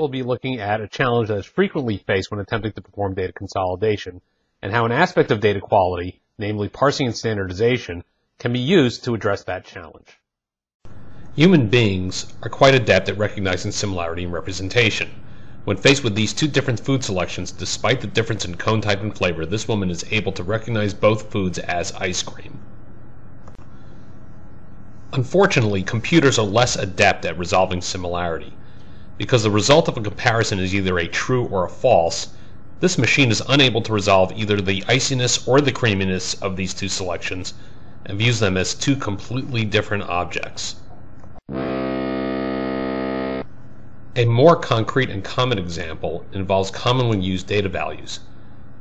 we'll be looking at a challenge that is frequently faced when attempting to perform data consolidation, and how an aspect of data quality, namely parsing and standardization, can be used to address that challenge. Human beings are quite adept at recognizing similarity in representation. When faced with these two different food selections, despite the difference in cone type and flavor, this woman is able to recognize both foods as ice cream. Unfortunately, computers are less adept at resolving similarity. Because the result of a comparison is either a true or a false, this machine is unable to resolve either the iciness or the creaminess of these two selections and views them as two completely different objects. A more concrete and common example involves commonly used data values,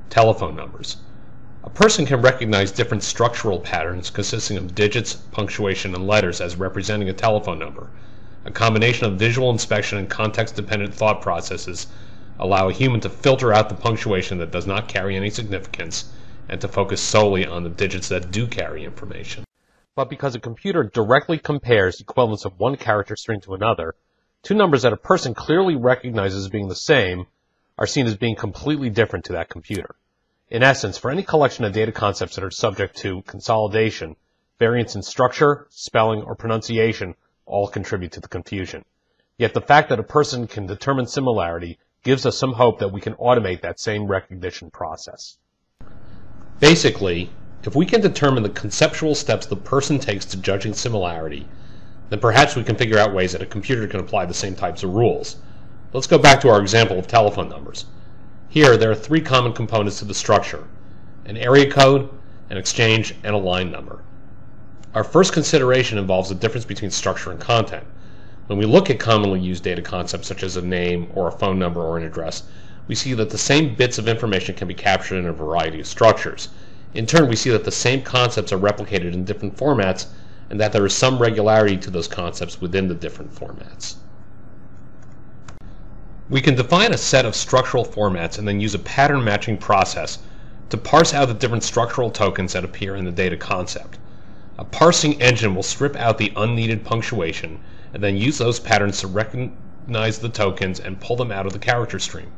telephone numbers. A person can recognize different structural patterns consisting of digits, punctuation, and letters as representing a telephone number. A combination of visual inspection and context-dependent thought processes allow a human to filter out the punctuation that does not carry any significance and to focus solely on the digits that do carry information. But because a computer directly compares equivalents of one character string to another, two numbers that a person clearly recognizes as being the same are seen as being completely different to that computer. In essence, for any collection of data concepts that are subject to consolidation, variance in structure, spelling, or pronunciation all contribute to the confusion. Yet the fact that a person can determine similarity gives us some hope that we can automate that same recognition process. Basically, if we can determine the conceptual steps the person takes to judging similarity, then perhaps we can figure out ways that a computer can apply the same types of rules. Let's go back to our example of telephone numbers. Here, there are three common components to the structure: an area code, an exchange, and a line number. Our first consideration involves the difference between structure and content. When we look at commonly used data concepts such as a name or a phone number or an address, we see that the same bits of information can be captured in a variety of structures. In turn, we see that the same concepts are replicated in different formats and that there is some regularity to those concepts within the different formats. We can define a set of structural formats and then use a pattern matching process to parse out the different structural tokens that appear in the data concept. A parsing engine will strip out the unneeded punctuation and then use those patterns to recognize the tokens and pull them out of the character stream.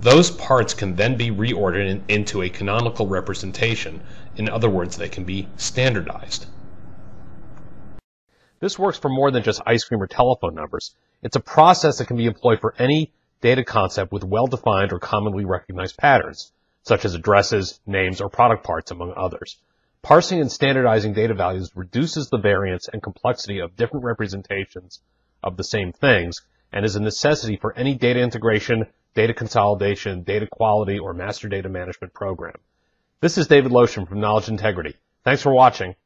Those parts can then be reordered into a canonical representation. In other words, they can be standardized. This works for more than just ice cream or telephone numbers. It's a process that can be employed for any data concept with well-defined or commonly recognized patterns, such as addresses, names, or product parts, among others. Parsing and standardizing data values reduces the variance and complexity of different representations of the same things and is a necessity for any data integration, data consolidation, data quality, or master data management program. This is David Loshin from Knowledge Integrity. Thanks for watching.